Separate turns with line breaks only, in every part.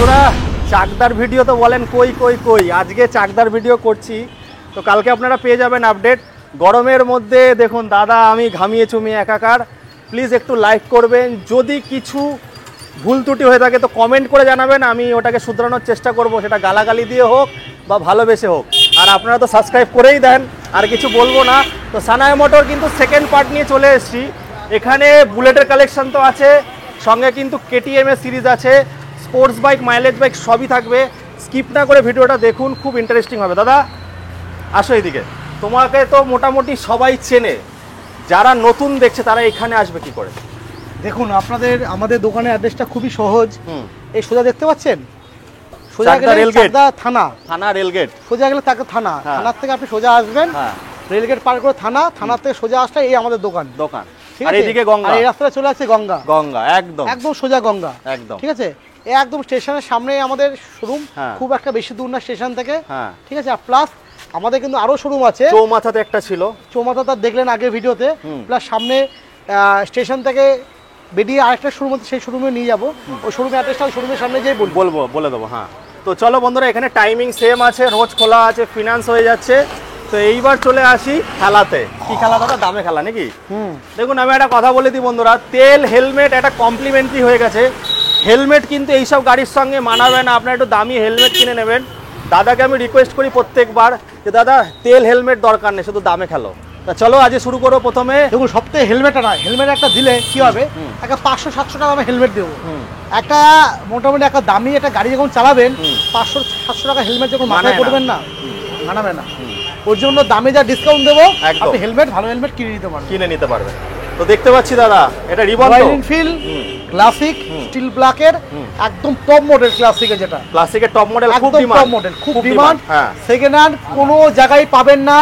বন্ধুরা চাকদার ভিডিও তো বলেন কই কই কই, আজকে চাকদার ভিডিও করছি। তো কালকে আপনারা পেয়ে যাবেন আপডেট। গরমের মধ্যে দেখুন দাদা আমি ঘামিয়ে চুমিয়ে একাকার। প্লিজ একটু লাইক করবেন, যদি কিছু ভুল ত্রুটি হয়ে থাকে তো কমেন্ট করে জানাবেন, আমি ওটাকে শুধরানোর চেষ্টা করব, সেটা গালাগালি দিয়ে হোক বা ভালোবেসে হোক। আর আপনারা তো সাবস্ক্রাইব করেই দেন, আর কিছু বলবো না। তো সানাই মোটর কিন্তু সেকেন্ড পার্ট নিয়ে চলে এসেছি। এখানে বুলেটের কালেকশন তো আছে, সঙ্গে কিন্তু কেটিএম এর সিরিজ আছে, স্পোর্টস বাইক, মাইলেজ বাইক সবই থাকবে। স্কিপ না করে ভিডিওটা দেখুন, খুব ইন্টারেস্টিং হবে। দাদা আসো এইদিকে, তোমাকে তো মোটামুটি সবাই চেনে, যারা নতুন দেখছে তারা এখানে আসবে কি করে?
দেখুন আমাদের দোকানের অ্যাড্রেসটা খুবই সহজ। এই সোজা দেখতে পাচ্ছেন, সোজা
চাকদা
গেলে
রেলগেট।
চাকদা থানা
রেলগেট,
সোজা গেলে তাকে থানা,
হ্যাঁ।
থানার থেকে আপনি সোজা আসবেন,
হ্যাঁ
রেলগেট পার করে থানার থেকে সোজা আসলে এই আমাদের দোকান। ঠিক
আর
আছে?
এইদিকে গঙ্গা,
আর এই রাস্তাটা চলে আসছে গঙ্গা
একদম
একদম সোজা গঙ্গা
একদম।
ঠিক আছে, এই একদম স্টেশনের সামনে আমাদের শোরুম,
হ্যাঁ।
খুব একটা বেশি দূর না স্টেশন থেকে।
হ্যাঁ।
ঠিক আছে, প্লাস আমাদের কিন্তু আরো শোরুম আছে।
চৌমাথাতে একটা ছিল,
চৌমাথাটা দেখলেন আগের ভিডিওতে, প্লাস সামনে স্টেশন থেকে বেরিয়ে আরেকটা শোরুম আছে, সেই শোরুমে নিয়ে যাবো। ওই শোরুমের অ্যাড্রেসটা ওই শোরুমের সামনে যেয়ে
বলে দেবো। হ্যাঁ, তো চলো বন্ধুরা, এখানে টাইমিং সেম আছে, রোজ খোলা আছে, ফিনান্স হয়ে যাচ্ছে। তো এইবার চলে আসি খেলাতে। কি খেলা দাদা? দামে খেলা নাকি? দেখুন আমি একটা কথা বলে দিই বন্ধুরা, তেল হেলমেট একটা কমপ্লিমেন্টারি হয়ে গেছে। হেলমেট কিন্তু এইসব গাড়ির সঙ্গে মানাবে না, আপনারা একটু দামি হেলমেট কিনে নেবেন। দাদাকে আমি রিকোয়েস্ট করি প্রত্যেকবার যে দাদা তেল হেলমেট দরকার নেই, শুধু দামে খেলো। তা চলো আজ শুরু করো। প্রথমে
দেখুন সপ্তাহে হেলমেট না, হেলমেট একটা দিলে কি হবে, একটা 500-700 টাকা আমি হেলমেট দেবো। একটা মোটামুটি একটা দামি একটা গাড়ি যখন চালাবেন, 500-700 টাকা হেলমেট যখন মাথায় করবেন না, মানাবে না। ওর জন্য দামে যা ডিসকাউন্ট দেবো, আপনি ভালো হেলমেট কিনে নিতে পারবেন।
তো দেখতে পাচ্ছি দাদা এটা reborn
Royal Enfield Classic stealth ব্ল্যাকের একদম টপ মডেল, ক্লাসিকের যেটা
ক্লাসিকের টপ মডেল, খুব ডিমান্ড,
টপ মডেল, খুব ডিমান্ড। সেকেন্ড হ্যান্ড কোনো জায়গায় পাবেন না,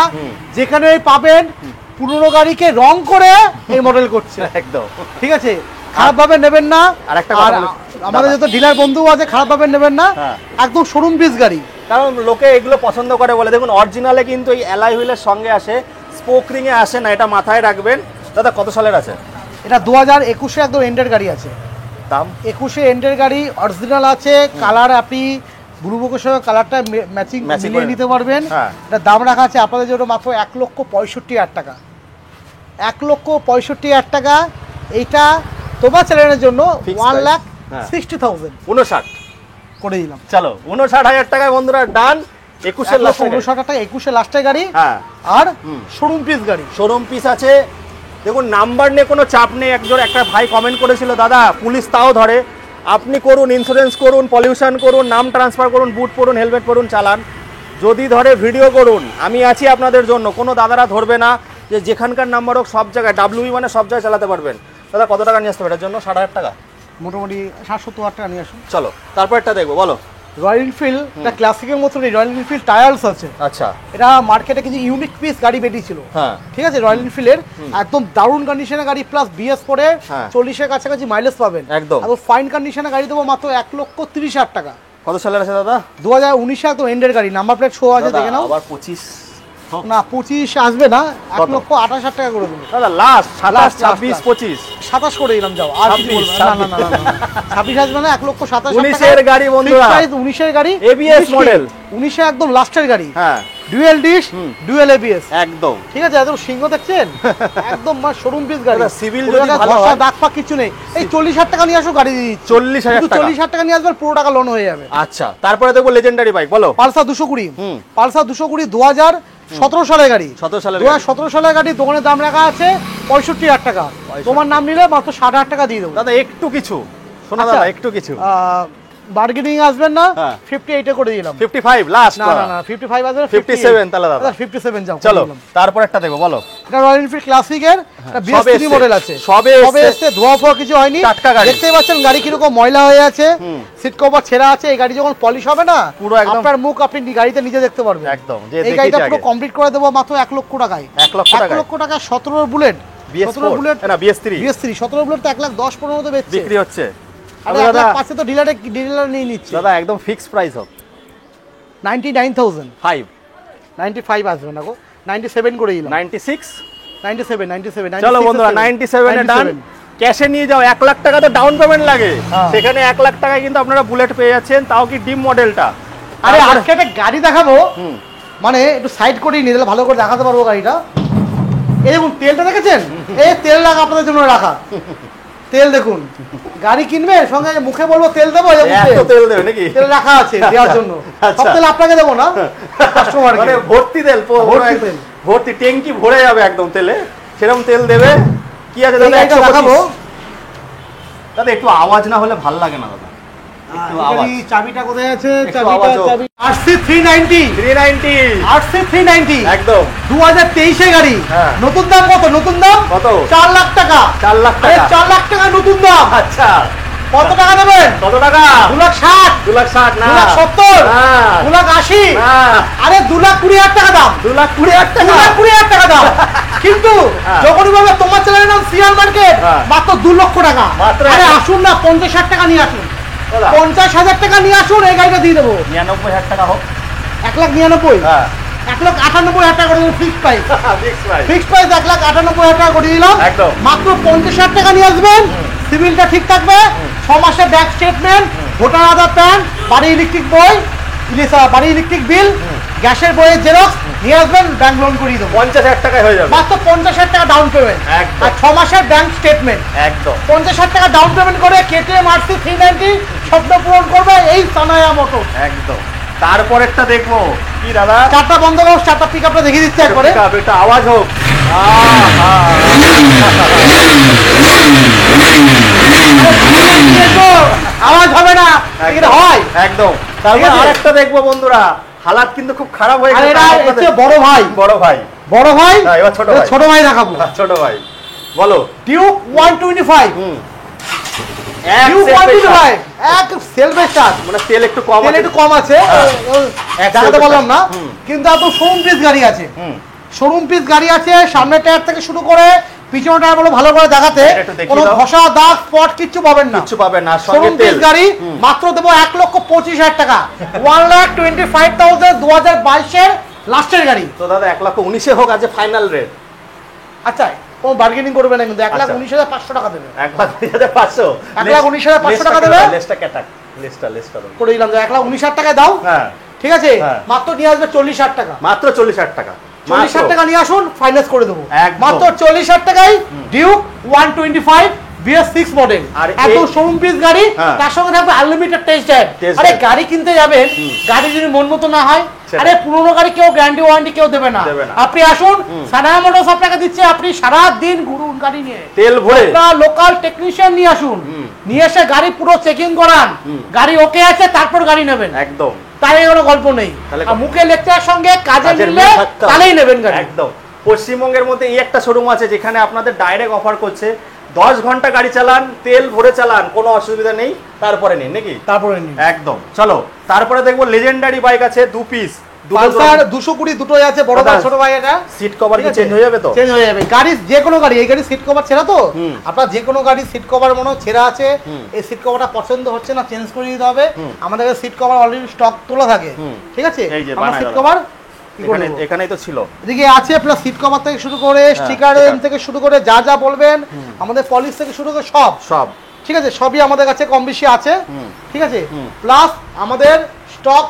যেখানে পাবেন পুরনো গাড়িকে রং করে এই মডেল করছে
একদম।
ঠিক আছে, খারাপ ভাবে নেবেন না।
আর একটা
আর আমাদের যত ডিলার বন্ধু আছে খারাপ ভাবে নেবেন না, একদম শোরুম পিস গাড়ি।
কারণ লোকে এগুলো পছন্দ করে বলে। দেখুন অরিজিনালে কিন্তু এই অ্যালয় হুইলের সঙ্গে আসে, স্পোক রিং এ আসে না, এটা মাথায় রাখবেন। দাদা কত সালের আছে
এটা? 2021 একদম এন্ডের গাড়ি আছে।
দাম
21 এন্ডের গাড়ি, অরিজিনাল আছে। কালার আপনি ব্লু বুকের সঙ্গে কালারটা ম্যাচিং মিলিয়ে নিতে পারবেন। এটা দাম রাখা আছে আপনাদের জন্য মাত্র 1,65,000 টাকা। 1,65,000 টাকা। এইটা তোমার চ্যানেলের জন্য 1,60,000
59
করে দিলাম।
চলো 59,000 টাকায় বন্ধুরা ডান।
59,000 টাকা 21 লাস্টের গাড়ি।
হ্যাঁ,
আর শোরুম পিস গাড়ি,
শোরুম পিস আছে। দেখুন নাম্বার নিয়ে কোনো চাপ নেই। একটা ভাই কমেন্ট করেছিল দাদা পুলিশ তাও ধরে, আপনি করুন, ইন্স্যুরেন্স করুন, পলিউশন করুন, নাম ট্রান্সফার করুন, বুট পরুন, হেলমেট পরুন, চালান, যদি ধরে ভিডিও করুন, আমি আছি আপনাদের জন্য। কোনো দাদারা ধরবে না, যে যেখানকার নাম্বার হোক সব জায়গায়, ডাব্লিউই মানে সব জায়গায় চালাতে পারবেন। দাদা কত টাকা নিয়ে আসতে হবে এটার জন্য? 60,000 টাকা,
মোটামুটি 60-70 টাকা নিয়ে আসুন।
চলো তারপর একটা দেখবো। বলো
রয়্যাল এনফিল্ড, এটা ক্লাসিকের মতনই রয়্যাল এনফিল্ড টায়ার্স আছে।
আচ্ছা,
এটা মার্কেটে কিছু ইউনিক পিস গাড়ি বেরিয়েছিল।
হ্যাঁ
ঠিক আছে, রয়্যাল এনফিল্ডের একদম দারুণ কন্ডিশনের গাড়ি, প্লাস বিএস পরে 40-এর কাছাকাছি মাইলেজ পাবেন
একদম।
আর ফাইন কন্ডিশনের গাড়ি দেবো মাত্র 1,30,000 টাকা।
কত সালের আছে দাদা?
2019 একদম এন্ডের গাড়ি, নাম্বার প্লেট শো আছে, দেখে নাও।
আবার 25
না 25 আসবে না, 1,28,000 টাকা করে দেবো
দাদা। লাস্ট 27, 26, 25,
27 করে দিলাম। যাও আর কিছু বলবো না, না 26 আসবে না, 1,27,000
19 এর গাড়ি বন্ধুরা,
19 এর গাড়ি,
এবিএস মডেল,
19 এ একদম লাস্টের গাড়ি।
হ্যাঁ,
ডুয়েল ডিশ, ডুয়েল এবিএস
একদম।
ঠিক আছে, একদম সিংহ দেখছেন, একদম শোরুম পিস গাড়ি।
সিভিল যদি ভালো হয়,
দাগ পাক কিছু নেই। এই 40,000 টাকা নিয়ে আসো, গাড়ি দিয়ে দিচ্ছি।
40,000 টাকা,
40,000 টাকা নিয়ে আসবে, পুরো টাকা লোন হয়ে যাবে।
আচ্ছা, তারপরে দেখবো লেজেন্ডারি বাইক। বলো
পালসার 220। পালসার 220 2017 সালের গাড়ি। 2017 সালের গাড়ি, দোকানের দাম রাখা আছে 65,000 টাকা। তোমার নাম নিলে মাত্র 60,000 টাকা দিয়ে দেবো।
দাদা একটু কিছু শোনা, দাদা একটু কিছু
বার্গেনিং আসবেন না, 58 এ করে দিলাম।
55 লাস্ট,
না 55 আসবে,
57 তাহলে দাদা
57 যাও।
চলো তারপর একটা দেখবো। বলো
এটা রয়্যাল এনফিল্ড ক্লাসিকের, এটা BS3 মডেল আছে, সবে এসে ধোয়া ফোয়া কিছু হয়নি,
টাটকা গাড়ি।
দেখতেই পাচ্ছেন গাড়ি কিরকম ময়লা হয়ে আছে, সিট কভার ছেঁড়া আছে। এই গাড়ি যখন পলিশ হবে না,
পুরো একদম
আপনার মুখ আপনি গাড়িতে নিজে দেখতে পারবেন
একদম।
এই গাড়িটা পুরো কমপ্লিট করে দেবো মাত্র 1 লক্ষ টাকায়।
1 লক্ষ টাকা
17 বুলেট,
17 বুলেট না BS3,
17 বুলেট তো 1,10,15 মতো
বিক্রি হচ্ছে।
আরে দাদা পাশে তো ডিলার নিয়ে নিচ্ছে
দাদা, একদম ফিক্স প্রাইস হোক
99,005। 95 আসবে না গো, 97 করে দিলাম।
96
97
চলো বন্ধুরা 97 এ ডান। ক্যাশে নিয়ে যাও, 1 লাখ টাকা তো ডাউন পেমেন্ট লাগে,
হ্যাঁ।
সেখানে 1 লাখ টাকায় কিন্তু আপনারা বুলেট পেয়ে যাচ্ছেন, তাও কি ডিম মডেলটা।
আরে আজকে একটা গাড়ি দেখাবো,
হুম।
মানে একটু সাইড করেই নিয়ে দিলে ভালো করে দেখাতে পারবো গাড়িটা। এই দেখুন তেলটা দেখেছেন, এই তেল রাখা আপনাদের জন্য রাখা তেল দেখুন, গাড়ি কিনবে সঙ্গে মুখে বলবো তেল দেবো, এই দেখুন
এত তেল দেবে নাকি?
তেল রাখা আছে দেওয়ার জন্য।
আচ্ছা।
সব তেল আপনাকে দেবো না, কাস্টমার
মানে ভর্তি তেল,
ভর্তি তেল।
ভর্তি ট্যাঙ্কি ভরে যাবে একদম তেলে, সেরকম তেল দেবে। কি আছে দাদা?
গাড়িটা দেখাবো।
দাদা একটু আওয়াজ না হলে ভাল লাগে না দাদা, একটু আওয়াজ।
চাবিটা কোথায় আছে?
একটু আওয়াজ হোক।
RC 390,
390
RC 390
একদম
2023 এর গাড়ি।
হ্যাঁ।
নতুন দাম কত? নতুন দাম
কত?
4 লাখ টাকা।
4 লাখ
আরে
টাকা
4 লাখ টাকা নতুন দাম।
আচ্ছা,
কত টাকা দেবেন?
কত টাকা?
2 লাখ 60,
2 লাখ 60 না,
2 লাখ 70,
হ্যাঁ
2 লাখ 80,
না,
আরে 2 লাখ 20 হাজার টাকা দাম।
2 লাখ 20 হাজার
2
টাকা।
লাখ 20 হাজার টাকা দাম। কিন্তু
হ্যাঁ।
যখনই বলবে তোমার চ্যানেলের নাম সিয়াল মার্কেট,
হ্যাঁ।
মাত্র 2 লক্ষ টাকা।
মাত্র
আরে
এক-
আসুন না, 50,000 টাকা নিয়ে আসুন,
দাদা
50,000 টাকা নিয়ে আসুন, এই গাড়িটা দিয়ে দেবো।
99,000 টাকা হোক।
1,99,000,
হ্যাঁ
1,98,000 টাকা করে fix price.
Fix price
fix price 1,98,000 টাকা করে দিলাম।
একদম।
মাত্র 50,000 টাকা নিয়ে আসবেন, সিভিলটা ঠিক থাকবে, 6 মাসের ব্যাংক স্টেটমেন্ট, ভোটার আধার প্যান, বাড়ি ইলেকট্রিক বই, বাড়ি ইলেকট্রিক বিল, গ্যাসের বইয়ের জেরক্স নিয়ে আসবেন, ব্যাংক লোন করিয়ে দেবো।
50,000 টাকায় হয়ে যাবে
মাত্র 50,000 টাকা ডাউন পেমেন্ট,
একদম।
আর 6 মাসের ব্যাংক স্টেটমেন্ট।
একদম
50,000 টাকা ডাউন পেমেন্ট করে KTM RC 390 স্বপ্ন পূরণ করবে এই সানায়া মোটর।
একদম। তারপরেরটা দেখবো কি দাদা?
4টা বন্ধ করো, 4টা পিক আপটা দেখিয়ে দিচ্ছি একবারে।
একটা আওয়াজ হোক।
আওয়াজ হবে না, এটা হয়।
একদম।
ঠিক
তারপর
আছে?
আরেকটা দেখবো বন্ধুরা, হালাত কিন্তু খুব খারাপ হয়ে
আর
গেছে
এটা হচ্ছে বড় ভাই,
বড় ভাই।
বড় ভাই,
হ্যাঁ, এবার ছোট ভাই।
ছোট ভাই দেখাবো।
ছোট ভাই বলো।
ডিউক 125,
হুম
ডিউক 125 এক সেলফ স্টার্ট,
মানে তেল একটু কম
তেল
আছে।
একটু কম আছে,
এক
দেখাতে
self
বললাম না,
start। হুম।
কিন্তু এত শোরুম পিস গাড়ি আছে,
হুম
শোরুম পিস গাড়ি আছে, সামনের টায়ার থেকে শুরু করে পিছনের টায়ার গুলো ভালো করে দেখাতে,
এটা একটু দেখিয়ে
কোনো
দাও।
ঘষা দাগ স্পট কিচ্ছু পাবেন না।
কিচ্ছু পাবে না, সঙ্গে
শোরুম পিস
তেল।
গাড়ি
হুম।
মাত্র দেবো 1,25,000 টাকা, 1,25,000 2022 এর লাস্টের গাড়ি।
তো দাদা 1,19,000 হোক আজ ফাইনাল রেট।
আচ্ছা কোনো বার্গেনিং করবে না কিন্তু,
আচ্ছা।
1,19,500 টাকা দেবে,
1,19,500
1,19,500 টাকা দেবে।
লেসটা কাটা, লেসটা দাও।
করে দিলাম যে 1,19,000 টাকায় দাও,
হ্যাঁ
ঠিক আছে,
হ্যাঁ।
মাত্র নিয়ে আসবে 40,000 টাকা,
মাত্র 40,000 টাকা।
40,000 টাকা নিয়ে আসুন, ফাইন্যান্স করে দেবো
একদম।
মাত্র 40,000 টাকায়। ডিউক 125 BS6 মডেল,
আর
এত
এই-
শোরুম পিস গাড়ি,
হ্যাঁ।
তার সঙ্গে থাকবে আনলিমিটেড টেস্ট ড্রাইভ।
Test
আরে
drive।
গাড়ি কিনতে যাবেন, গাড়ি যদি মন মতো না হয়,
সেটাই।
আরে পুরোনো গাড়ি কেউ গ্যারান্টি ওয়ারেন্টি কেউ দেবে না।
দেবে না।
আপনি আসুন, সানায়া মোটরস আপনাকে দিচ্ছে, আপনি সারা দিন ঘুরুন গাড়ি নিয়ে,
তেল ভরে।
লোকাল টেকনিশিয়ান নিয়ে আসুন, নিয়ে এসে গাড়ি পুরো চেকিং করান, গাড়ি ওকে আছে তারপর গাড়ি নেবেন,
একদম
তাই কোনো গল্প নেই।
তাহলে
আর মুখে লেকচারের সঙ্গে কাজে
কাজের
মিললে
মিল থাকতে হবে।
তাহলেই নেবেন গাড়ি।
একদম। পশ্চিমবঙ্গের মধ্যে এই একটা শোরুম আছে যেখানে আপনাদের ডাইরেক্ট অফার করছে, 10 ঘন্টা গাড়ি চালান, তেল ভরে চালান, কোনো অসুবিধা নেই, তারপরে নিন নাকি?
তারপরে নিন।
একদম। চলো তারপরে দেখবো লেজেন্ডারি বাইক আছে 2 পিস,
পালসার 220 দুটোই আছে, বড় ভাই
দাদা,
ছোট ভাই, এটা
সিট কভার কি
ঠিক আছে?
চেঞ্জ হয়ে যাবে তো?
চেঞ্জ হয়ে যাবে, গাড়ি যে কোনো গাড়ি, এই গাড়ি সিট কভার ছেঁড়া তো,
হুম।
আপনার যে কোনো গাড়ি সিট কভার মনে হয় ছেঁড়া আছে,
হুম।
এই সিট কভারটা পছন্দ হচ্ছে না, চেঞ্জ করে দিতে হবে।
হুম।
আমাদের কাছে সিট কভার অলরেডি স্টক তোলা থাকে,
হুম।
ঠিক আছে,
এই যে
আমরা
বানায়
সিট
দাদা।
কভার কি করে
এখানে
দেবো?
এখানেই তো ছিল।
এদিকে আছে প্লাস সিট কভার থেকে শুরু করে স্টিকার
sticker।
থেকে শুরু করে যা যা বলবেন, আমাদের পলিশ থেকে শুরু করে সব,
সব
ঠিক আছে, সবই আমাদের কাছে কম বেশি আছে,
হুম।
ঠিক আছে।
হুম।
প্লাস আমাদের স্টক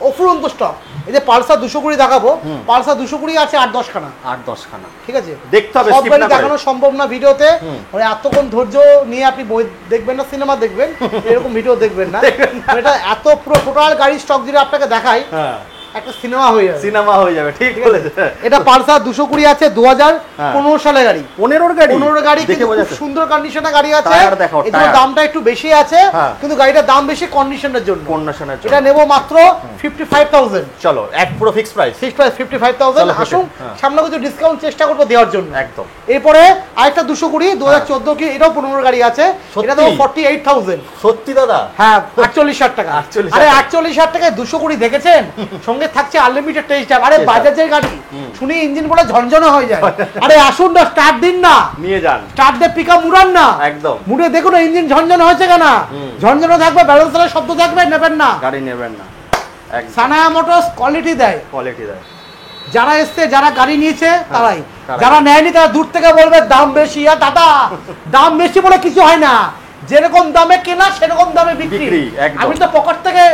অফুরন্ত স্টক, এই যে পালসার 220 দেখাবো, পালসার 220 আছে 8-10 খানা,
8-10 খানা
ঠিক আছে।
দেখতে হবে,
সব
skip
গাড়ি
না করে।
দেখানো সম্ভব না ভিডিওতে,
হুম।
মানে এতক্ষণ ধৈর্য নিয়ে আপনি বই দেখবেন না, সিনেমা দেখবেন, এরকম ভিডিও দেখবেন না।
দেখবেন না।
এটা এত পুরো টোটাল গাড়ি স্টক যদি আপনাকে দেখাই,
হ্যাঁ
একটা সিনেমা হয়ে যাবে।
সিনেমা হয়ে যাবে, ঠিক বলেছে।
এটা পালসার 220 আছে 2015 সালে গাড়ি,
15 গাড়ি
15 গাড়ি,
দেখে
কিন্তু খুব
বোঝা যাচ্ছে।
সুন্দর কন্ডিশনে গাড়ি আছে।
টায়ার দেখাও,
এর জন্য
টায়ার।
দামটা একটু বেশি আছে,
হ্যাঁ।
কিন্তু গাড়িটার দাম বেশি কন্ডিশনের জন্য।
কন্ডিশনের জন্য।
এটা নেব মাত্র 55,000,
চলো এক পুরো ফিক্স প্রাইস।
Fixed price 55,000।
চলো,
আসুন
হ্যাঁ।
সামনে কিছু ডিসকাউন্ট চেষ্টা করবো দেওয়ার জন্য।
একদম।
এরপরে আরেকটা 220 2014 কি, এটাও 15 গাড়ি আছে,
সত্যি?
এটা তো 48,000।
সত্যি দাদা?
হ্যাঁ 48,000 টাকা।
48,000
আরে
টাকা।
48,000 টাকায় 220 দেখেছেন, সঙ্গে থাকছে আনলিমিটেড টেস্ট ড্রাইভ। আরে বাজাজের গাড়ি শুনি ইঞ্জিন বলে ঝনঝনে হয়ে যায়। আরে আসুন না, স্টার্ট দিন না,
নিয়ে যান।
স্টার্ট দিয়ে পিকআপ মুড়ান না,
একদম।
মুড়ে দেখুন ইঞ্জিন ঝনঝনে হয়েছে কেন, ঝনঝনে থাকবে, ব্যালেন্সারের শব্দ থাকবে, নেবেন না।
গাড়ি নেবেন না। একদম
সানায়া মোটরস কোয়ালিটি দেয়,
কোয়ালিটি দেয়।
যারা এসছে, যারা গাড়ি নিয়েছে তারাই,
তারাই।
যারা নেয়নি তারা দূর থেকে বলবে দাম বেশি। আর দাদা দাম বেশি বলে কিছু হয় না, যেরকম দামে কেনা সেরকম দামে বিক্রি।
বিক্রি, একদম।
আমি তো পকেট থেকে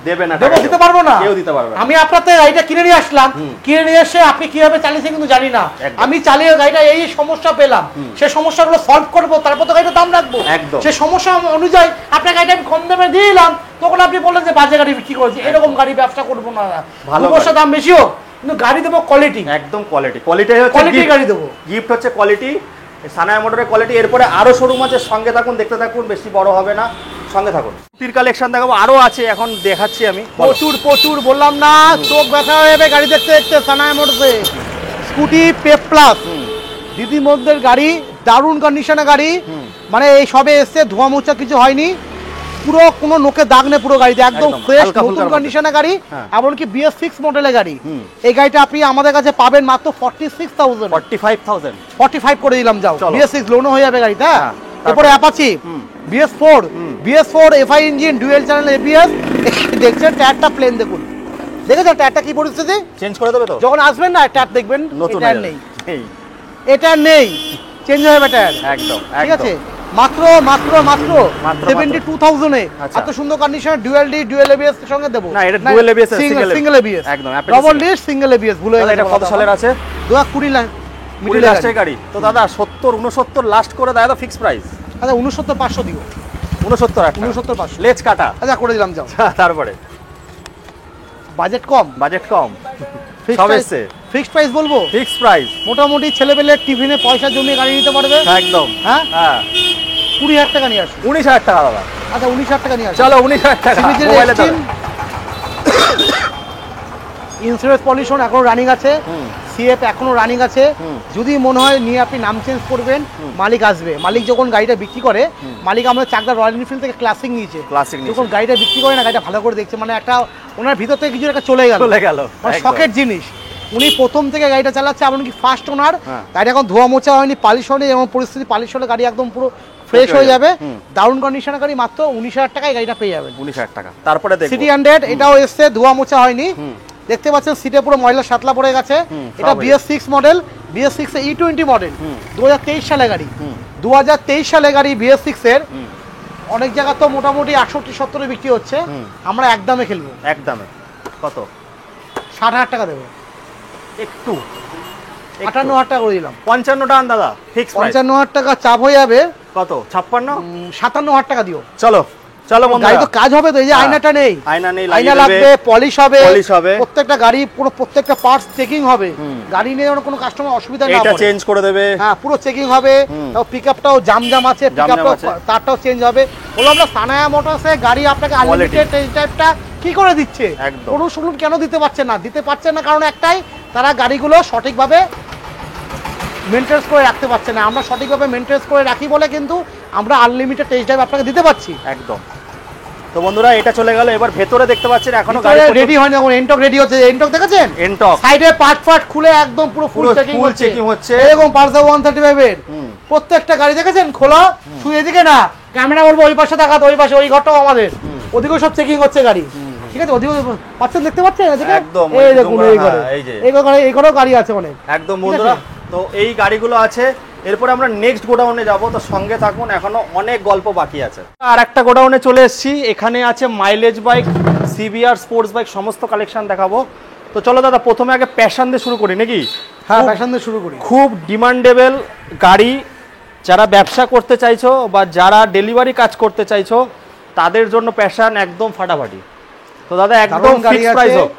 দেবে না,
দেবো, দিতে পারবো না,
কেউ দিতে পারবে না।
আমি আপনার থেকে গাড়িটা কিনে নিয়ে আসলাম, কিনে নিয়ে এসে আপনি কিভাবে চালিয়েছেন কিন্তু জানি না,
একদম।
আমি চালিয়ে গাড়িটা এই সমস্যা পেলাম, সেই সমস্যাগুলো সলভ করবো, তারপর তো গাড়িটা দাম রাখবো।
একদম।
সেই সমস্যা অনুযায়ী আপনার গাড়িটা আমি কম দামে দিয়ে দিলাম, তখন আপনি বললেন যে বাজে গাড়ি বিক্রি করেছি। এরকম গাড়ি ব্যবসা করবো না,
ভালো
অবশ্যই দাম বেশি হোক কিন্তু গাড়ি দেবো কোয়ালিটি,
একদম কোয়ালিটি। কোয়ালিটি হচ্ছে
কোয়ালিটি
gift।
গাড়ি দেবো।
গিফট হচ্ছে কোয়ালিটি, সানায়া মোটরের কোয়ালিটি। এরপরে আরো শোরুম আছে, সঙ্গে থাকুন, দেখতে থাকুন, বেশি বড় হবে না, সঙ্গে থাকুন। স্কুটির কালেকশন দেখাবো, আরো আছে, এখন দেখাচ্ছি আমি।
প্রচুর প্রচুর, বললাম না চোখ ব্যথা হয়ে যাবে গাড়ি দেখতে দেখতে। সানায়া মোটরসে স্কুটি পেপ প্লাস দিদি মধ্যের গাড়ি, দারুণ কন্ডিশনে গাড়ি, মানে এই সবে এসছে, ধোয়া মোছা কিছু হয়নি, পুরো কোনো নোকে দাগ নেই পুরো গাড়িতে, একদম
একদম,
ফ্রেশ
হালকা
নতুন
ফুলকার
কন্ডিশনে গাড়ি।
হ্যাঁ।
এমনকি BS6 মডেলের গাড়ি। এই গাড়িটা আপনি আমাদের কাছে পাবেন মাত্র 46,000,
45,000।
45 করে দিলাম, যাও।
চলো।
BS6 লোনও হয়ে যাবে গাড়িটা।
হ্যাঁ,
এরপরে Apache BS4 FI engine, dual channel ABS। দেখছেন টায়ারটা প্লেন, দেখুন, দেখেছেন টায়ারটা কি পরিস্থিতি?
চেঞ্জ করে দেবে তো?
যখন আসবেন না টায়ার দেখবেন
নতুন
এটা
হয়ে
আর
যাবে।
নেই,
এই,
এটা আর নেই, চেঞ্জ হয়ে যাবে টায়ার।
একদম,
ঠিক
একদম।
আছে, মাত্র মাত্র মাত্র
মাত্র
72,000 এ
আচ্ছা।
এত সুন্দর কন্ডিশন, ডুয়েল ABS এর সঙ্গে দেবো।
না, এটা dual ABS এর
সিঙ্গেল ABS,
একদম,
ডবল ডিস্ক সিঙ্গেল ABS। ভুলে
দাদা, এটা কত সালের আছে?
2020
মিডল লাস্টের গাড়ি তো দাদা। 70-69 লাস্ট করে দেয় তো, ফিক্স প্রাইস।
আচ্ছা 69,500 দিও,
69,000
69,500
লেজ কাটা।
আচ্ছা করে দিলাম, যাও।
তারপরে
বাজেট কম,
বাজেট কম, সব এসছে।
ফিক্সড প্রাইস বলবো,
ফিক্স প্রাইস।
মোটামুটি ছেলেবেলে টিফিনে পয়সা জমিয়ে গাড়ি নিতে পারবে।
একদম,
হ্যাঁ,
হ্যাঁ।
20,000 টাকা নিয়ে আসুন।
19,000 টাকা দাদা।
আচ্ছা 19,000 টাকা নিয়ে আসুন।
চলো 19,000 টাকা
সিবিজের
মোবাইলে দাও।
ইন্স্যুরেন্স পলিউশন এখনো রানিং আছে, সিএফ এখনো রানিং আছে। যদি মনে হয় নিয়ে আপনি নাম চেঞ্জ করবেন, মালিক আসবে। মালিক যখন গাড়িটা বিক্রি করে, মালিক আমাদের চাকদা রয়্যাল এনফিল্ড থেকে ক্লাসিক নিয়েছে।
ক্লাসিক
যখন গাড়িটা বিক্রি করে না, গাড়িটা ভালো করে দেখছে, মানে একটা ওনার ভিতর থেকে কিছু একটা চলে গেল, মানে
একদম।
শখের জিনিস। উনি প্রথম থেকে গাড়িটা চালাচ্ছে, এমনকি ফার্স্ট ওনার।
হ্যাঁ।
গাড়ি এখন ধোয়া মোছা হয়নি, পালিশ হয়নি, এমন পরিস্থিতি পালিশ হলে গাড়ি একদম পুরো ফ্রেশ হয়ে যাবে। দারুণ কন্ডিশনের গাড়ি, মাত্র 19,000 টাকায় গাড়িটা পেয়ে যাবেন।
19,000 টাকা। তারপরে দেখো
সিটি 100, এটাও এসছে, ধোয়া মোছা হয়নি। দেখতে পাচ্ছেন সিটে পুরো ময়লা সাতলা পড়ে গেছে। এটা
সব
BS6 model, BS6 E20 model, 2023 সালে গাড়ি। 2023 সালে গাড়ি BS6 এর। অনেক জায়গা তো মোটামুটি 68-70 বিক্রি হচ্ছে, আমরা একদমে খেলবো।
একদমে কত?
60,000 টাকা দেবো,
একটু
58,000 টাকা করে দিলাম।
55 টাকা দাদা, ফিক্স প্রাইস।
55,000 টাকা চাপ হয়ে যাবে,
কত? 56?
57,000 টাকা দিও।
চলো চলো
গাড়ি
বন্ধুরা।
তো কাজ হবে তো, এই যে
হ্যাঁ।
আয়নাটা নেই,
আয়না নেই,
আয়না
লাগিয়ে
লাগবে,
দেবে,
পলিশ হবে,
পলিশ হবে।
প্রত্যেকটা গাড়ি পুরো প্রত্যেকটা পার্টস চেকিং হবে। গাড়ি নিয়ে যেন কোনো কাস্টমার অসুবিধা না
এটা
পড়ে।
চেঞ্জ করে দেবে।
হ্যাঁ, পুরো চেকিং হবে। তাও পিকআপটাও জাম আছে, পিকআপটাও
আছে।
তারটাও চেঞ্জ হবে। বললাম আমরা সানায়া মোটরসে গাড়ি আপনাকে আনলিমিটেড টেস্ট ড্রাইভটা কি করে দিচ্ছে?
একদম।
কোনো শোরুম কেন দিতে পারছে না? দিতে পারছে না কারণ একটাই, তারা গাড়িগুলো সঠিকভাবে মেনটেন্স করে রাখতে পারছে না। আমরা সঠিকভাবে মেনটেন্স করে রাখি বলে কিন্তু আমরা আনলিমিটেড টেস্ট ড্রাইভ আপনাকে দিতে পারছি।
একদম। তো বন্ধুরা, এটা চলে গেল। এবার ভেতরে দেখতে পাচ্ছেন এখনো গাড়ি
রেডি হয়নি, এখন এন্টক রেডি হচ্ছে। এন্টক দেখেছেন?
এনটক
সাইডে পার্ট খুলে একদম পুরো ফুল চেকিং
ফুল
হচ্ছে।
চেকিং হচ্ছে।
এরকম পালসার 135 এর প্রত্যেকটা গাড়ি দেখেছেন খোলা, শুধু এদিকে না, ক্যামেরা বলবো ওই পাশে তাকাতে, ওই পাশে, ওই ঘরটাও আমাদের, ওদিকেও সব চেকিং হচ্ছে গাড়ি। ঠিক আছে, ওদিকে পাচ্ছেন, দেখতে পাচ্ছেন এদিকে?
একদম,
এই
একদম,
দেখুন, এই ঘরে,
এই যে।
এই ঘরেও গাড়ি আছে অনেক।
একদম বন্ধুরা, তো এই গাড়িগুলো আছে। এরপরে আমরা নেক্সট গোডাউনে যাব, তো সঙ্গে থাকুন, এখনো অনেক গল্প বাকি আছে। আর একটা গোডাউনে চলে এসেছি, এখানে আছে mileage bike, CBR, sports bike, সমস্ত কালেকশন দেখাবো। তো চলো দাদা, প্রথমে আগে প্যাশন দিয়ে শুরু করি নাকি?
হ্যাঁ, প্যাশন দিয়ে শুরু করি।
খুব ডিমান্ডেবল গাড়ি, যারা ব্যবসা করতে চাইছো বা যারা ডেলিভারি কাজ করতে চাইছো তাদের জন্য প্যাশন একদম ফাটাফাটি। তো দাদা একদম ফিক্স প্রাইস হোক।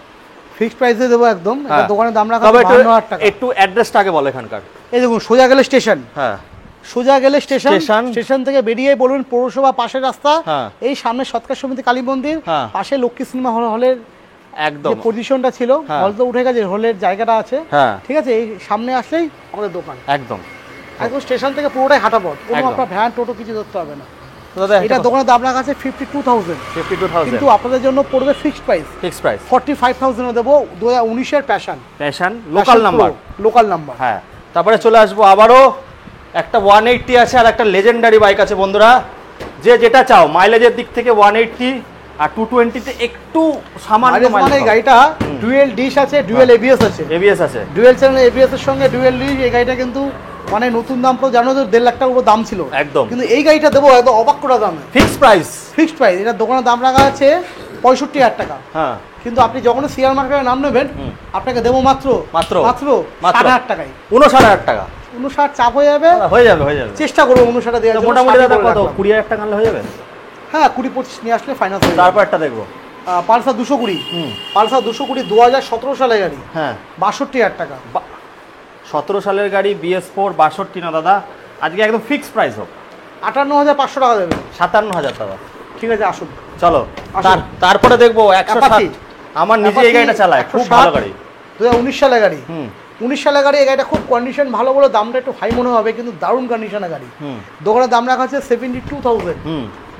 ফিক্সড প্রাইসে দেবো একদম। এটা দোকানের দাম রাখা
তবে
52,000 টাকা।
একটু অ্যাড্রেসটা আগে বলো এখানকার।
এই দেখুন, সোজা গেলে স্টেশন,
হ্যাঁ,
সোজা গেলে স্টেশন,
স্টেশন।
স্টেশন থেকে বেরিয়ে বলুন পৌরসভা পাশের রাস্তা,
হ্যাঁ।
এই সামনে সৎকার সমিতি কালী মন্দির,
হ্যাঁ।
পাশে লক্ষ্মী সিনেমা হলের
একদম
যে পজিশনটা ছিল,
হ্যাঁ।
হল তো উঠে গেছে, হলের জায়গাটা আছে।
হ্যাঁ,
ঠিক আছে, এই সামনে আসলেই আমাদের দোকান।
একদম
একদম স্টেশন থেকে পুরোটাই হাঁটা পথ, কোনো
একদম।
আপনার ভ্যান টোটো কিছু ধরতে হবে না।
তো দাদা
এটা দোকানের দাম রাখা আছে 52,000,
52,000
কিন্তু আপনাদের জন্য পড়বে ফিক্সড প্রাইস
ফিক্স প্রাইস।
45,000 এ দেবো। 2019 এর passion,
passion local number.
Local number.
হ্যাঁ, তারপরে চলে আসবো আবারও একটা 180 আছে, আর একটা লেজেন্ডারি বাইক আছে বন্ধুরা। যে যেটা চাও, মাইলেজের দিক থেকে 180 আর 220 তে একটু সামান্য
মানে
মাইলেজ।
গাড়িটা ডুয়েল ডিশ আছে, ডুয়েল এবিএস আছে,
এবিএস আছে,
ডুয়েল চ্যানেল এবিএস এর সঙ্গে ডুয়েল ডিশ। এই গাড়িটা কিন্তু মানে নতুন দাম তো জানো তো 1.5 লাখ টাকার উপর দাম ছিল
একদম,
কিন্তু এই গাড়িটা দেবো একদম অবাক করা দামে,
ফিক্সড প্রাইস।
Fixed price. এটা দোকানের দাম রাখা আছে 65,000 টাকা।
হ্যাঁ,
কিন্তু আপনি যখন শেয়ার মার্কেটে নাম নেবেন আপনাকে দেবো মাত্র
মাত্র
60,000 টাকায়,
59,000 টাকা।
59 চাপ হয়ে যাবে,
হয়ে যাবে, হয়ে যাবে,
চেষ্টা করবো 59 দেওয়ার জন্য।
মোটামুটি দাদা কত 20,000 টাকা আনলে হয়ে যাবে?
হ্যাঁ 20-25 নিয়ে আসলে ফাইনাল হয়ে যাবে।
তারপর একটা দেখবো
পালসার 220, পালসার 220 2017 সালের গাড়ি,
হ্যাঁ
62,000 টাকা।
17 সালের গাড়ি BS4 62 না দাদা, আজকে একদম ফিক্সড প্রাইস হোক,
58,500 টাকা দেবে।
57,000 টাকা।
ঠিক আছে আসুন,
চলো
আসুন।
তারপরে দেখবো 160।
Apache।
আমার নিজে এই গাড়িটা চালায়, খুব
160,
ভালো গাড়ি,
2019 সালের গাড়ি। 19 সালের গাড়ি। এই গাড়িটা খুব কন্ডিশন ভালো বলে দামটা একটু হাই মনে হবে, কিন্তু দারুণ কন্ডিশনের গাড়ি। দোকানের দাম রাখা আছে 72,000,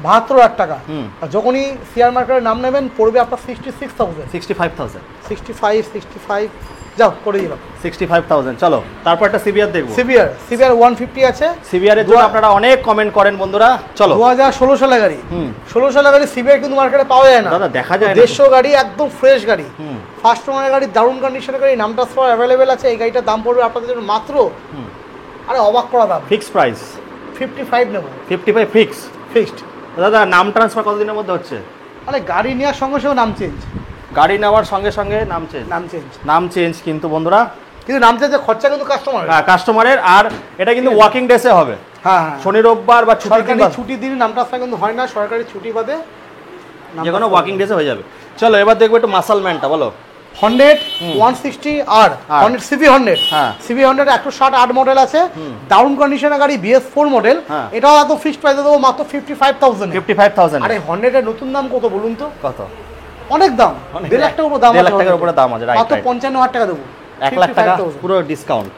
72,000 টাকা। আর যখনই শেয়ার মার্কেটের নাম নেবেন পড়বে আপনার 66,000,
65,000,
65 যাও করে দিলাম
65,000। চলো তারপর একটা সিবিআর দেখবো।
সিবিআর 150 আছে।
সিবিআর এর জন্য আপনারা অনেক কমেন্ট করেন বন্ধুরা। চলো
2016 সালের গাড়ি, 16 সালের গাড়ি সিবিআর কিন্তু মার্কেটে পাওয়া যায় না
দাদা, দেখা যায় না।
150 গাড়ি, একদম ফ্রেশ গাড়ি, ফার্স্ট ওনার গাড়ি, দারুণ কন্ডিশনের গাড়ি, নাম ট্রান্সফার অ্যাভেলেবেল আছে। এই গাড়িটার দাম পড়বে আপনাদের জন্য মাত্র, আরে অবাক করা দাম,
ফিক্স প্রাইস
55 নেব,
55 ফিক্সড। দাদা নাম ট্রান্সফার কতদিনের মধ্যে হচ্ছে?
আরে গাড়ি নেওয়ার সঙ্গে সঙ্গে নাম চেঞ্জ,
গাড়ি নেওয়ার সঙ্গে সঙ্গে নাম চেঞ্জ কিন্তু বন্ধুরা,
কিন্তু নাম চেঞ্জের খরচা কিন্তু
কাস্টমারের। আর এটা কিন্তু ওয়ার্কিং ডেসে হবে,
হ্যাঁ
শনি রোববার বা
ছুটির দিন নাম ট্রান্সফার কিন্তু হয় না, সরকারি ছুটি বাদে
যে কোনো ওয়ার্কিং ডেসে হয়ে যাবে। চলো এবার দেখবো একটু মাসাল ম্যানটা, বলো।
100 160 আর 100 সিবি 100, সিবি 100 160 মডেল আছে, দারুণ কন্ডিশনের গাড়ি, BS4 মডেল। এটাও এত ফিক্সড প্রাইসে দেবো মাত্র 55,000। আরে 100 এর নতুন দাম কত বলুন তো?
কত?
অনেক দাম, 1.5 লাখ টাকার উপর দাম আছে,
1.5 লাখ টাকার উপরে দাম আছে,
মাত্র 55,000 টাকা দেবো,
1 লাখ টাকা পুরো ডিসকাউন্ট।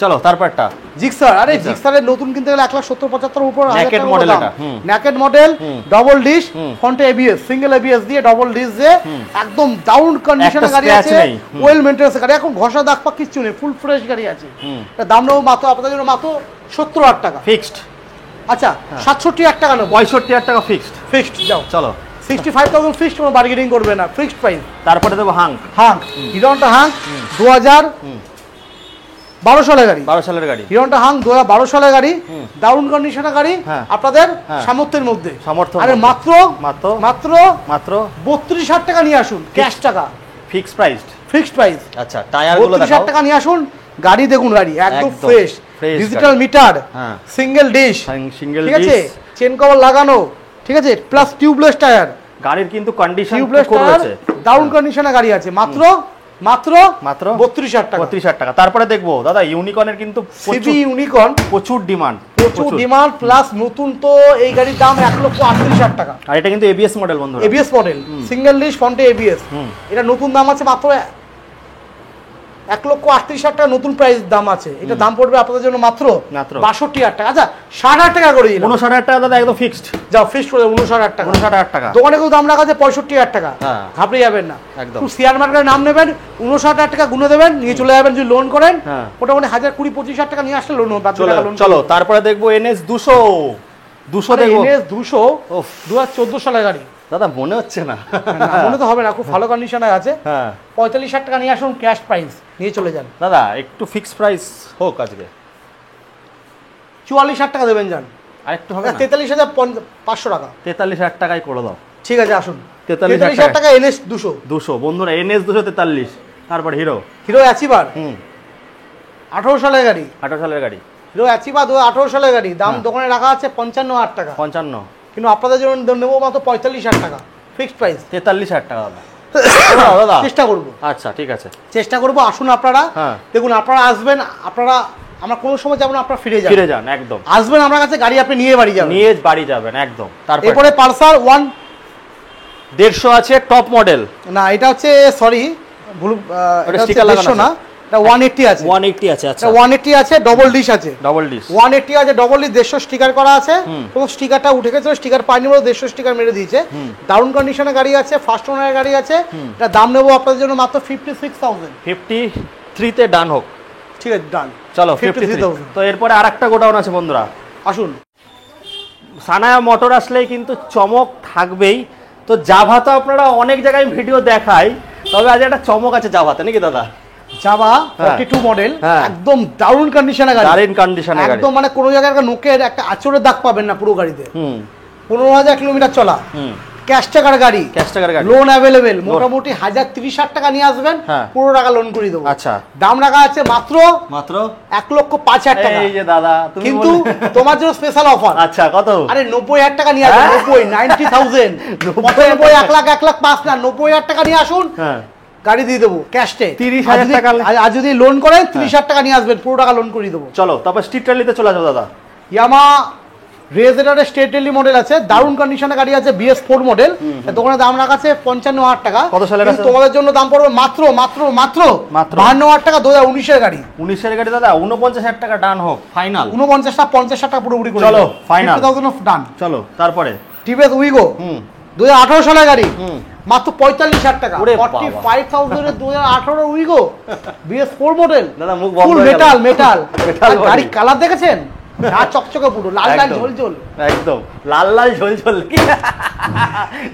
চলো তারপরটা
জিক্সার। আরে জিক্সারের নতুন কিনতে গেলে 1,70-75 উপর,
নেকেড মডেল, এটা
নেকেড মডেল, ডাবল ডিশ, ফ্রন্টে এবিএস, সিঙ্গেল এবিএস দিয়ে ডাবল ডিশ দিয়ে একদম দারুণ কন্ডিশনের গাড়ি আছে, ওয়েল মেইনটেন্স গাড়ি, এখন ঘষা দাগ পা কিচ্ছু নেই, ফুল ফ্রেশ গাড়ি আছে। এটা দাম নেবো মাত্র আপনাদের জন্য মাত্র 70,000 টাকা
ফিক্সড।
আচ্ছা 67,000 টাকা নেবো,
65,000 টাকা ফিক্সড।
যাও
চলো
65,000 ফিক্সড, কোনো বার্গেনিং করবে না, ফিক্সড প্রাইস।
তারপরে দেবো হাঙ্ক
হিরোটা হাঙ্ক 2012 সালের গাড়ি,
12 সালের গাড়ি,
হিরোটা হাঙ্ক 2012 সালের গাড়ি, দারুণ কন্ডিশনের গাড়ি, আপনাদের সামর্থ্যের মধ্যে। আরে মাত্র 32,000 টাকা নিয়ে আসুন, ক্যাশ টাকা,
ফিক্সড প্রাইস। আচ্ছা টায়ারগুলো দেখাও,
32,000 টাকা নিয়ে আসুন, গাড়ি দেখুন, গাড়ি একদম fresh, digital meter, single dish, ঠিক আছে, চেন কভার লাগানো, ঠিক আছে, প্লাস টিউবলেস টায়ার,
গাড়ির কিন্তু কন্ডিশন
খুব রয়েছে, দারুণ কন্ডিশনের গাড়ি আছে, মাত্র 32,000 টাকা।
32,000 টাকা। তারপরে দেখবো দাদা ইউনিকর্নের কিন্তু
সিবি ইউনিকর্ন
প্রচুর ডিমান্ড,
প্লাস নতুন তো এই গাড়ির দাম 1,38,000 টাকা।
আর এটা কিন্তু এবিএস মডেল বন্ধুরা,
এবিএস মডেল, সিঙ্গেল ডিশ, ফ্রন্টে এবিএস। এটা নতুন দাম আছে মাত্র 1,38,000 টাকা, নতুন প্রাইস দাম আছে। এটা দাম পড়বে আপনাদের জন্য মাত্র 62,000 টাকা। আচ্ছা 60,000 টাকা করে দিলাম,
59,000 টাকা দাদা একদম ফিক্সড।
যাও ফিক্সড করে 59,000 টাকা।
59,000 টাকা
দোকানে কেউ দাম রাখা আছে 65,000 টাকা, ঘাবড়ে যাবেন না,
একদম।
শেয়ার মার্কেটের নাম নেবেন, 59,000 টাকা গুনে দেবেন, নিয়ে চলে যাবেন। যদি লোন করেন মোটামুটি 1,20-25,000 টাকা নিয়ে আসলে লোন হবে।
চলো তারপরে দেখবো NS 200 দেখবো।
NS 200 2014 সালের গাড়ি
দাদা, মনে হচ্ছে না,
মনে তো হবে না, খুব ভালো কন্ডিশনে আছে। 45,000 টাকা নিয়ে আসুন, ক্যাশ প্রাইস, নিয়ে চলে যান।
দাদা একটু ফিক্সড প্রাইস হোক আজকে,
44,000 টাকা দেবেন, যান।
আরেকটু হবে না,
43,500 টাকা,
43,000 টাকায় করে দাও।
ঠিক আছে আসুন,
43,000
টাকা NS 200
বন্ধুরা, NS 243। তারপর হিরো
অ্যাচিভার 18 সালের গাড়ি,
18 সালের গাড়ি,
হিরো অ্যাচিভার 18 সালের গাড়ি, দাম দোকানে রাখা আছে 55,000 টাকা,
55,
কিন্তু আপনাদের জন্য নেবো মাত্র 45,000 টাকা, ফিক্সড প্রাইস
43,000 টাকা দাদা।
চেষ্টা করবো,
আচ্ছা ঠিক আছে,
চেষ্টা করবো। আসুন আপনারা, দেখুন আপনারা আসবেন, আপনারা আমরা কোনো সময় যাবো না, আপনারা ফিরে যান
একদম,
আসবেন আমার কাছে, গাড়ি আপনি নিয়ে বাড়ি যাবেন
একদম।
তারপরে পালসার
150 আছে টপ মডেল,
না এটা হচ্ছে সরি ভুল, এটা স্টিকার লাগানো না, এটা 180 আছে, 180 আছে, আচ্ছা 180 আছে, ডবল ডিশ আছে, 180 আছে, ডবল ডিশ, 150 স্টিকার করা আছে, এবং স্টিকারটা উঠে গেছে, স্টিকার পাইনি বলে 150 স্টিকার মেরে দিয়েছে। দারুণ কন্ডিশনের গাড়ি আছে, ফার্স্ট ওনারের গাড়ি আছে। এটা দাম নেবো আপনাদের জন্য মাত্র 56,000।
53 তে ডান হোক,
ঠিক আছে ডান।
চলো 53,000। তো এরপরে আরেকটা গোডাউন আছে বন্ধুরা,
আসুন।
সানায়া মোটর আসলেই কিন্তু চমক থাকবেই। তো জাভা তো আপনারা অনেক জায়গায় ভিডিও দেখাই, তবে আজ একটা চমক আছে জাভাতে নাকি দাদা?
জাভা 42 মডেল,
হ্যাঁ।
একদম দারুণ কন্ডিশনে গাড়ি,
দারুণ কন্ডিশনে গাড়ি,
একদম মানে কোনো জায়গায় একটা নোকের একটা আঁচড়ের দাগ পাবেন না পুরো গাড়িতে। 15,000 কিলোমিটার চলা, ক্যাশ টাকার গাড়ি,
ক্যাশ টাকার গাড়ি,
লোন অ্যাভেলেবেল, মোটামুটি 1030 টাকা নিয়ে আসবেন,
হ্যাঁ।
পুরো টাকা লোন করে দেবো।
আচ্ছা,
দাম রাখা আছে মাত্র
1,05,000
টাকা।
এই যে দাদা তুমি
কিন্তু তোমার জন্য স্পেশাল অফার।
আচ্ছা কত?
আরে 90,000 টাকা নিয়ে আসুন, 90,000 1 লাখ 5 না, 90,000 টাকা নিয়ে আসুন,
হ্যাঁ
গাড়ি দিয়ে দেবো ক্যাশে।
30,000 টাকা
আর যদি লোন করেন 30,000 টাকা নিয়ে আসবেন, পুরো টাকা লোন করে দেবো।
চলো তারপর স্ট্রিট র্যালিতে চলে যাও দাদা।
ইয়ামা রেজেডারের স্টেট রেলি মডেল আছে, দারুণ কন্ডিশনে গাড়ি আছে, BS4 মডেল। দোকানে দাম রাখা আছে 55,000 টাকা।
কত সালের আছে?
তোমাদের জন্য দাম পড়বে মাত্র মাত্র মাত্র 52,000 টাকা, 2019 এর গাড়ি।
19 এর গাড়ি দাদা, 49,000 টাকা ডান হোক ফাইনাল।
49 50 টাকা পুরোপুরি করে
চলো ফাইনাল
50,000 অফ ডান।
চলো তারপরে
টিভিএস উইগো 2018 সালের গাড়ি, মাত্র 45,000 টাকা।
ওরে বাবা।
45,000 এর 2018 উইগো BS4 মডেল,
দাদা মুখ বন্ধ
ফুল
হয়ে গেল।
Metal
Metal body।
গাড়ি কালার দেখেছেন? না চকচকে পুরো লাল লাল
একদম,
ঝোল
একদম লাল লাল ঝোল ঝোল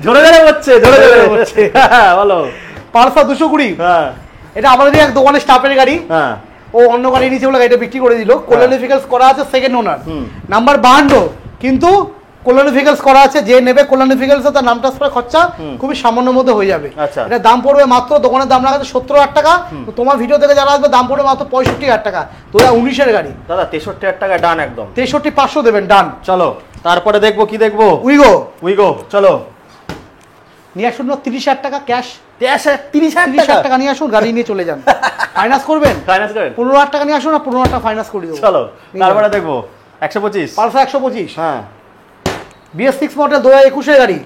ঝরে ঝরে হচ্ছে, ঝরে ঝরে হচ্ছে। বলো
পালসার 220,
হ্যাঁ
এটা আমাদের এক দোকানের স্টাফের গাড়ি।
হ্যাঁ
ও অন্য গাড়ি নিচে বলে গাড়িটা বিক্রি করে দিল। কোলোনিফিক্যালস করা আছে, সেকেন্ড ওনার, নাম্বার 52, কিন্তু কোলোনিফিক্যালস করা আছে। যে নেবে কোলোনিফিক্যালস তার নাম ট্রান্সফার খরচা খুবই সামান্য মধ্যে হয়ে যাবে।
আচ্ছা।
এটা দাম পড়বে মাত্র, দোকানের দাম রাখা আছে 70,000 টাকা। তো তোমার ভিডিও থেকে যারা আসবে দাম পড়বে মাত্র 65,000 টাকা। 2019 এর গাড়ি,
দাদা 63,000 টাকা ডান একদম।
63,500 দেবেন ডান।
চলো তারপরে দেখবো কি দেখবো।
উইগো
উইগো চলো
নিয়ে আসুন 30,000 টাকা ক্যাশ,
30,000
টাকা নিয়ে আসুন, গাড়ি নিয়ে চলে যান। ফাইন্যান্স করবেন,
ফাইনান্স করেন।
15,000 টাকা নিয়ে আসুন, না 15,000 টাকা ফাইন্যান্স করে দেবো।
চলো তারপরে দেখবো 125
পালসার 125,
হ্যাঁ
BS6 মডেল 2021 এর গাড়ি,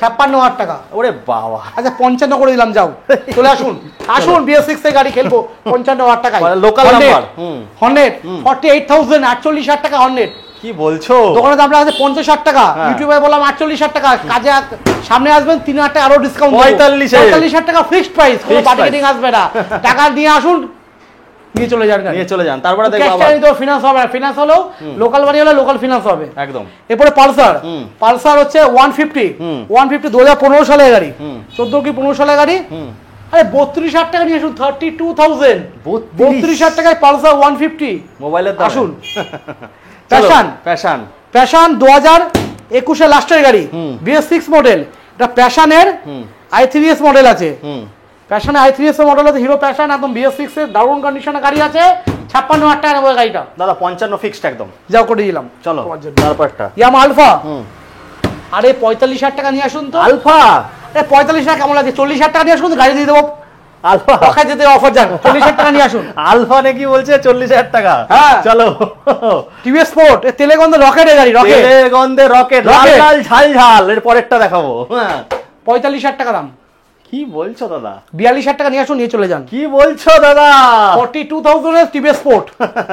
56,000 টাকা।
ওরে বাবা,
আচ্ছা 55 করে দিলাম, যাও চলে আসুন আসুন, BS6 এর গাড়ি খেলবো 55,000 টাকায়।
Local number.
হর্নেট 48,000, 48,000 টাকা হর্নেট।
কি বলছো?
দোকানে দাম রাখা আছে 50,000 টাকা,
হ্যাঁ।
ইউটিউবে বললাম 48,000 টাকা। কাজে সামনে আসবেন 3,000 টাকা আরো ডিসকাউন্ট,
45,000
টাকা ফিক্সড প্রাইস, কোনো
Fixed
মার্কেটিং আসবে না। টাকা নিয়ে আসুন, নিয়ে চলে যান,
নিয়ে চলে যান। তারপরে দেখবো আবার
ফিনান্স হবে, ফিনান্স হলেও লোকাল বাড়ি হলে লোকাল ফিনান্স হবে
একদম।
এরপরে পালসার, পালসার হচ্ছে 150, 2015 সালের গাড়ি, 14 কি 15 সালের গাড়ি। আরে 32,000 টাকা নিয়ে আসুন, 32,000, 32,000 টাকায় পালসার 150
মোবাইলের দাম
আসুন।
প্যাশন প্যাশন
প্যাশন 2021 এর লাস্টের গাড়ি, BS6 মডেল। এটা প্যাশনের i3s মডেল আছে, প্যাশনে i3s মডেল আছে, হিরো প্যাশন একদম BS6 এর দারুণ কন্ডিশনে গাড়ি আছে। 56,000 টাকা নেবো গাড়িটা
দাদা, 55 ফিক্সড একদম।
যাও করে দিলাম।
চলো
তোমার জন্য।
তারপরটা
ইয়ামা আলফা, আরে 45,000 টাকা নিয়ে আসুন তো।
আলফা,
আরে 45 টাকা কেমন লাগে? 40,000 টাকা নিয়ে আসুন তো, গাড়ি দিয়ে দেবো।
আলফা
টাকায় যেতে অফার যান, 40,000 টাকা নিয়ে আসুন।
আলফা নাকি বলছে 40,000 টাকা?
হ্যাঁ।
চলো
টিভিএস স্পোর্ট, তেলে গন্ধে রকেটের গাড়ি, রকেট,
তেলে গন্ধে রকেট, লাল লাল ঝাল ঝাল। এর পরেরটা দেখাবো। হ্যাঁ
45,000 টাকা দাম।
কি বলছো দাদা?
42,000 টাকা নিয়ে আসুন, নিয়ে চলে যান।
কি বলছো দাদা?
42,000 এর টিভিএস স্পোর্ট,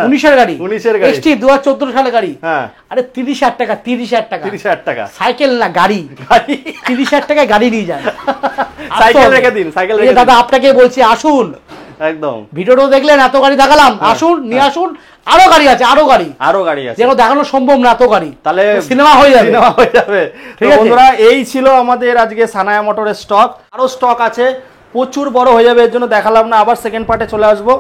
19 এর গাড়ি,
19 এর গাড়ি,
এসটি 2014 সালের গাড়ি।
হ্যাঁ
আরে 30,000 টাকা, 30,000 টাকা,
30,000 টাকা
সাইকেল না গাড়ি,
গাড়ি
30,000 টাকায় গাড়ি নিয়ে যান।
সাইকেল রেখে দিন, সাইকেল রেখে দিন।
দাদা আপনাকে বলছি আসুন,
একদম।
ভিডিওটাও দেখলেন, এত গাড়ি দেখালাম, আসুন নিয়ে আসুন। আরো গাড়ি আছে, আরো গাড়ি,
আরো গাড়ি আছে,
যেগুলো দেখানো সম্ভব না, এত গাড়ি,
তাহলে
সিনেমা হয়ে যাবে,
সিনেমা হয়ে যাবে।
ঠিক
তো
আছে
বন্ধুরা, এই ছিল আমাদের আজকে সানায়া মোটরের স্টক। আরো স্টক আছে, প্রচুর বড় হয়ে যাবে, এর জন্য দেখালাম না, আবার সেকেন্ড পার্টে চলে আসবো।